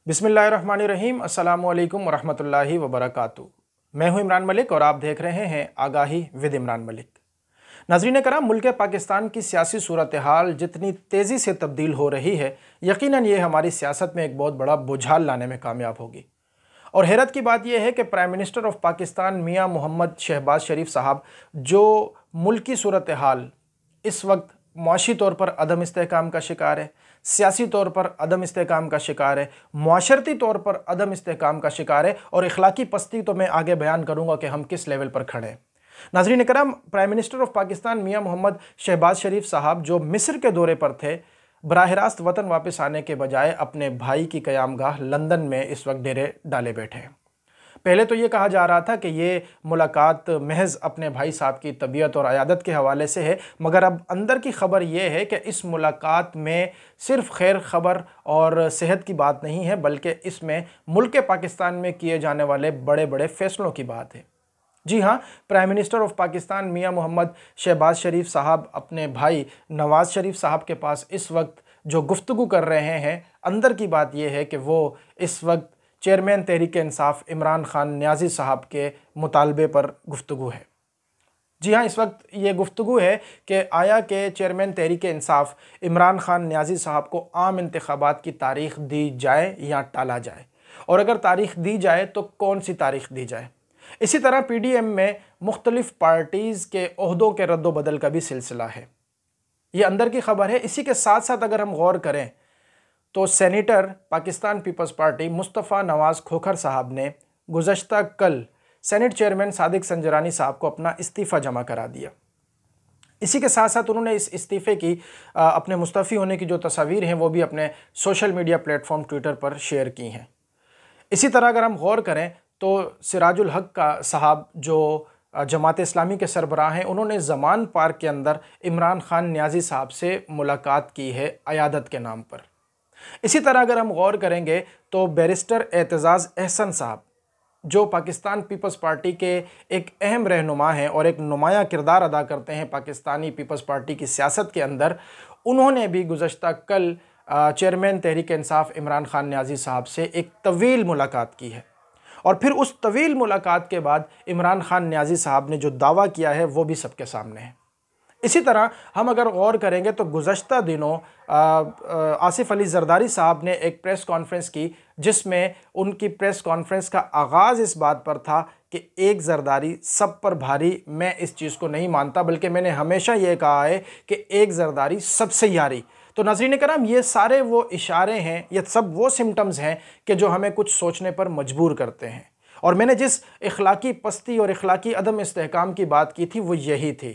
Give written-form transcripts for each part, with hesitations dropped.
बिस्मिल्लाहिर्रहमानिर्रहीम। अस्सलामुअलैकुम वरहमतुल्लाहि वबरकातुहू। मैं हूं इमरान मलिक और आप देख रहे हैं आगाही विद इमरान मलिक। नाज़रीन कराम, मुल्क पाकिस्तान की सियासी सूरत हाल जितनी तेज़ी से तब्दील हो रही है, यकीनन ये हमारी सियासत में एक बहुत बड़ा बुझाल लाने में कामयाब होगी। और हैरत की बात यह है कि प्राइम मिनिस्टर ऑफ पाकिस्तान मियाँ मोहम्मद शहबाज शरीफ साहब, जो मुल्क की सूरत हाल इस वक्त मुआशी तौर पर अदम इस्तेहकाम का शिकार है, सियासी तौर पर अदम इस्तेहकाम का शिकार है, मुआशरती तौर पर अदम इस्तेहकाम का शिकार है और इखलाकी पस्ती तो मैं आगे बयान करूँगा कि हम किस लेवल पर खड़े हैं। नाज़रीन करम, प्राइम मिनिस्टर ऑफ पाकिस्तान मियाँ मोहम्मद शहबाज शरीफ साहब जो मिस्र के दौरे पर थे, बराह रास्त वतन वापस आने के बजाय अपने भाई की क़यामगाह लंदन में इस वक्त डेरे डाले बैठे हैं। पहले तो ये कहा जा रहा था कि ये मुलाकात महज अपने भाई साहब की तबीयत और अयादत के हवाले से है, मगर अब अंदर की खबर ये है कि इस मुलाकात में सिर्फ खैर खबर और सेहत की बात नहीं है, बल्कि इसमें मुल्क पाकिस्तान में किए जाने वाले बड़े बड़े फ़ैसलों की बात है। जी हाँ, प्राइम मिनिस्टर ऑफ पाकिस्तान मियाँ मोहम्मद शहबाज शरीफ साहब अपने भाई नवाज़ शरीफ साहब के पास इस वक्त जो गुफ्तगू कर रहे हैं, अंदर की बात यह है कि वो इस वक्त चेयरमैन तहरीक-ए-इंसाफ इमरान खान नियाज़ी साहब के मुतालबे पर गुफ्तगू है। जी हाँ, इस वक्त ये गुफ्तगू है कि आया कि चेयरमैन तहरीक-ए-इंसाफ इमरान खान नियाज़ी साहब को आम इंतखाबात की तारीख़ दी जाए या टाला जाए, और अगर तारीख़ दी जाए तो कौन सी तारीख़ दी जाए। इसी तरह PDM में मुख्तलिफ़ पार्टीज़ के ओहदों के रद्द-बदल का भी सिलसिला है। ये अंदर की खबर है। इसी के साथ साथ अगर हम गौर करें तो सेनेटर पाकिस्तान पीपल्स पार्टी मुस्तफ़ा नवाज़ खोखर साहब ने गुज़श्ता कल सेनेट चेयरमैन सादिक संजरानी साहब को अपना इस्तीफ़ा जमा करा दिया। इसी के साथ साथ उन्होंने इस इस्तीफ़े की अपने मुस्तफ़ी होने की जो तस्वीर हैं वो भी अपने सोशल मीडिया प्लेटफॉर्म ट्विटर पर शेयर की हैं। इसी तरह अगर हम गौर करें तो सिराजुल हक का साहब जो जमात इस्लामी के सरबराह हैं, उन्होंने ज़मान पार्क के अंदर इमरान खान नियाज़ी साहब से मुलाकात की है अयादत के नाम पर। इसी तरह अगर हम गौर करेंगे तो बैरिस्टर एतजाज़ अहसन साहब जो पाकिस्तान पीपल्स पार्टी के एक अहम रहनुमा हैं और एक नुमाया किरदार अदा करते हैं पाकिस्तानी पीपल्स पार्टी की सियासत के अंदर, उन्होंने भी गुज़श्ता कल चेयरमैन तहरीक-ए-इंसाफ इमरान खान नियाज़ी साहब से एक तवील मुलाकात की है। और फिर उस तवील मुलाकात के बाद इमरान खान नियाज़ी साहब ने जो दावा किया है वो भी सबके सामने है। इसी तरह हम अगर गौर करेंगे तो गुज़श्ता दिनों आसिफ अली ज़रदारी साहब ने एक प्रेस कॉन्फ्रेंस की, जिसमें उनकी प्रेस कॉन्फ्रेंस का आगाज़ इस बात पर था कि एक ज़रदारी सब पर भारी। मैं इस चीज़ को नहीं मानता, बल्कि मैंने हमेशा ये कहा है कि एक ज़रदारी सबसे यारी। तो नाज़रीन कराम, ये सारे वो इशारे हैं, ये सब वो सिम्टम्स हैं कि जो हमें कुछ सोचने पर मजबूर करते हैं। और मैंने जिस इखलाकी पस्ती और इखलाकी अदम इस्तेहकाम की बात की थी वो यही थी।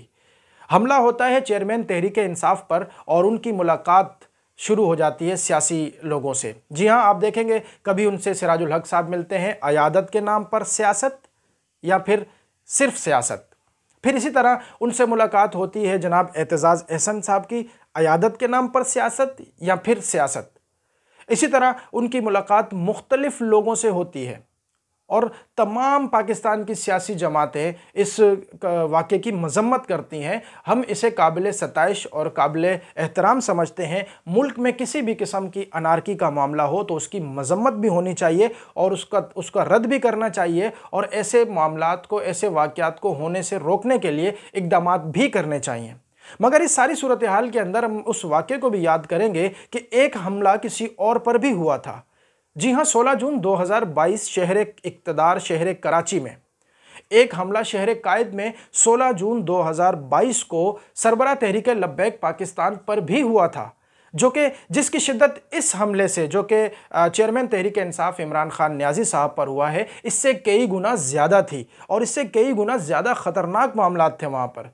हमला होता है चेयरमैन तहरीक-ए-इंसाफ पर और उनकी मुलाकात शुरू हो जाती है सियासी लोगों से। जी हाँ, आप देखेंगे कभी उनसे सिराजुल हक साहब मिलते हैं अयादत के नाम पर सियासत, या फिर सिर्फ सियासत। फिर इसी तरह उनसे मुलाकात होती है जनाब एतजाज़ अहसन साहब की अयादत के नाम पर सियासत या फिर सियासत। इसी तरह उनकी मुलाकात मुख्तलिफ़ लोगों से होती है और तमाम पाकिस्तान की सियासी जमातें इस वाक़े की मज़म्मत करती हैं। हम इसे काबिल सताइश और काबिल एहतराम समझते हैं। मुल्क में किसी भी किस्म की अनारकी का मामला हो तो उसकी मज़म्मत भी होनी चाहिए और उसका रद्द भी करना चाहिए, और ऐसे मामलात को, ऐसे वाक़यात को होने से रोकने के लिए इक़दामात भी करने चाहिए। मगर इस सारी सूरत हाल के अंदर हम उस वाक़े को भी याद करेंगे कि एक हमला किसी और पर भी हुआ था। जी हाँ, 16 जून 2022 शहर इक़्तिदार शहर कराची में एक हमला शहर कायद में 16 जून 2022 को सरबरा तहरीक लब्बैक पाकिस्तान पर भी हुआ था, जिसकी शिद्दत इस हमले से, जो कि चेयरमैन तहरीक-ए-इंसाफ इमरान खान नियाज़ी साहब पर हुआ है, इससे कई गुना ज़्यादा थी और इससे कई गुना ज़्यादा ख़तरनाक मामलात थे वहाँ पर,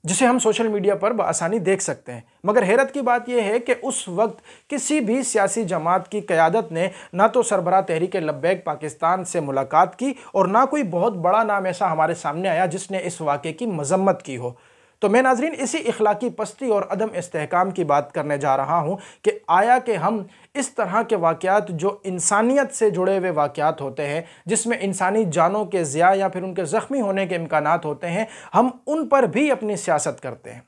जिसे हम सोशल मीडिया पर बआसानी देख सकते हैं। मगर हैरत की बात यह है कि उस वक्त किसी भी सियासी जमात की क़यादत ने ना तो सरबराह तहरीक लब्बैक पाकिस्तान से मुलाकात की और ना कोई बहुत बड़ा नाम ऐसा हमारे सामने आया जिसने इस वाक़े की मज़म्मत की हो। तो मैं नाज़रीन इसी इखलाकी पस्ती और अदम इस्तेहकाम की बात करने जा रहा हूँ कि आया कि हम इस तरह के वाक़यात जो इंसानियत से जुड़े हुए वाक़यात होते हैं, जिसमें इंसानी जानों के ज़िया या फिर उनके ज़ख्मी होने के इम्कानात होते हैं, हम उन पर भी अपनी सियासत करते हैं।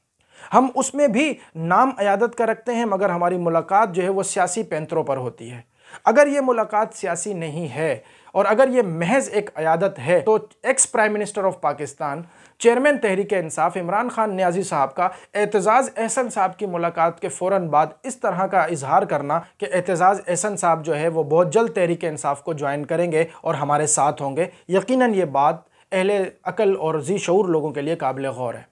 हम उसमें भी नाम अयादत का रखते हैं, मगर हमारी मुलाकात जो है वो सियासी पैंतरों पर होती है। अगर ये मुलाकात सियासी नहीं है और अगर ये महज एक अयादत है, तो ex prime minister of Pakistan, chairman Tehreek Insaf Imran Khan Niazi साहब का एतजाज़ एहसन साहब की मुलाकात के फ़ौरन बाद इस तरह का इजहार करना कि एतजाज़ एहसन साहब जो है वो बहुत जल्द तहरीक इंसाफ को ज्वाइन करेंगे और हमारे साथ होंगे, यकीनन ये बात अहले अकल और जी शऊर लोगों के लिए काबिल गौर है।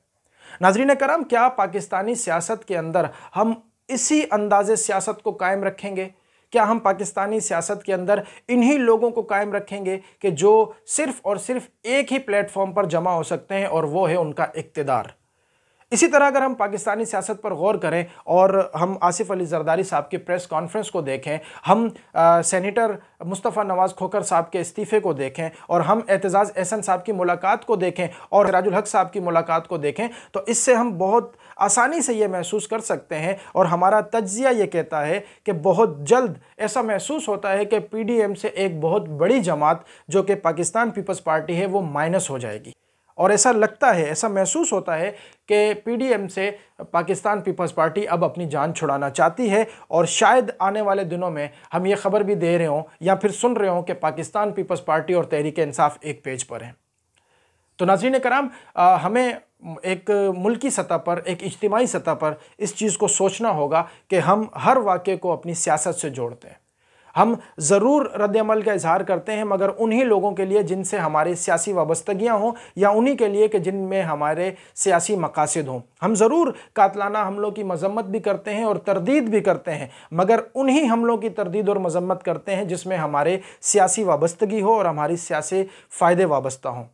नाज़रीन करम, क्या पाकिस्तानी सियासत के अंदर हम इसी अंदाज़े सियासत को कायम रखेंगे? क्या हम पाकिस्तानी सियासत के अंदर इन्हीं लोगों को कायम रखेंगे कि जो सिर्फ और सिर्फ एक ही प्लेटफॉर्म पर जमा हो सकते हैं और वो है उनका इक़्तिदार? इसी तरह अगर हम पाकिस्तानी सियासत पर गौर करें और हम आसिफ अली जरदारी साहब की प्रेस कॉन्फ्रेंस को देखें, हम सेनेटर मुस्तफ़ा नवाज़ खोखर साहब के इस्तीफ़े को देखें और हम एतजाज़ एहसन साहब की मुलाकात को देखें और सिराजुल हक साहब की मुलाकात को देखें, तो इससे हम बहुत आसानी से ये महसूस कर सकते हैं और हमारा तज्ज़िया ये कहता है कि बहुत जल्द ऐसा महसूस होता है कि PDM से एक बहुत बड़ी जमात जो कि पाकिस्तान पीपल्स पार्टी है वो माइनस हो जाएगी। और ऐसा लगता है, ऐसा महसूस होता है कि PDM से पाकिस्तान पीपल्स पार्टी अब अपनी जान छुड़ाना चाहती है और शायद आने वाले दिनों में हम ये खबर भी दे रहे हों या फिर सुन रहे हों कि पाकिस्तान पीपल्स पार्टी और तहरीक इंसाफ एक पेज पर हैं। तो नाज़रीन कराम, हमें एक मुल्की सतह पर, एक इज्तिमाई सतह पर इस चीज़ को सोचना होगा कि हम हर वाक़े को अपनी सियासत से जोड़ते हैं। हम ज़रूर रद्द-ए-अमल का इजहार करते हैं, मगर उन्हीं लोगों के लिए जिनसे हमारी सियासी वाबस्तगियाँ हों या उन्हीं के लिए कि जिनमें हमारे सियासी मकासद हों। हम ज़रूर कातलाना हमलों की मजम्मत भी करते हैं और तरदीद भी करते हैं, मगर उन्हीं हमलों की तरदीद और मजम्मत करते हैं जिसमें हमारे सियासी वाबस्तगी हो और हमारी सियासी फ़ायदे वाबस्ता हों।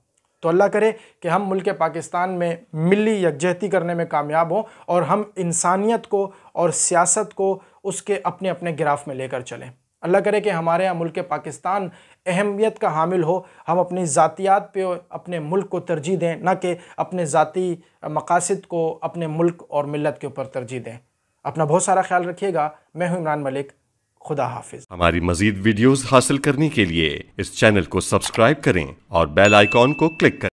तो अल्लाह करे कि हम मुल्क पाकिस्तान में मिली यकजहती करने में कामयाब हों और हम इंसानियत को और सियासत को उसके अपने अपने गिराफ में लेकर चलें। अल्लाह करे कि हमारे यहाँ मुल्क पाकिस्तान अहमियत का हामिल हो, हम अपनी ज़ातियात पे अपने मुल्क को तरजीह दें, ना कि अपने ज़ाती मकासद को अपने मुल्क और मिल्लत के ऊपर तरजीह दें। अपना बहुत सारा ख्याल रखिएगा। मैं हूँ इमरान मलिक। खुदा हाफिज। हमारी मज़ीद वीडियोज़ हासिल करने के लिए इस चैनल को सब्सक्राइब करें और बेल आइकॉन को क्लिक करें।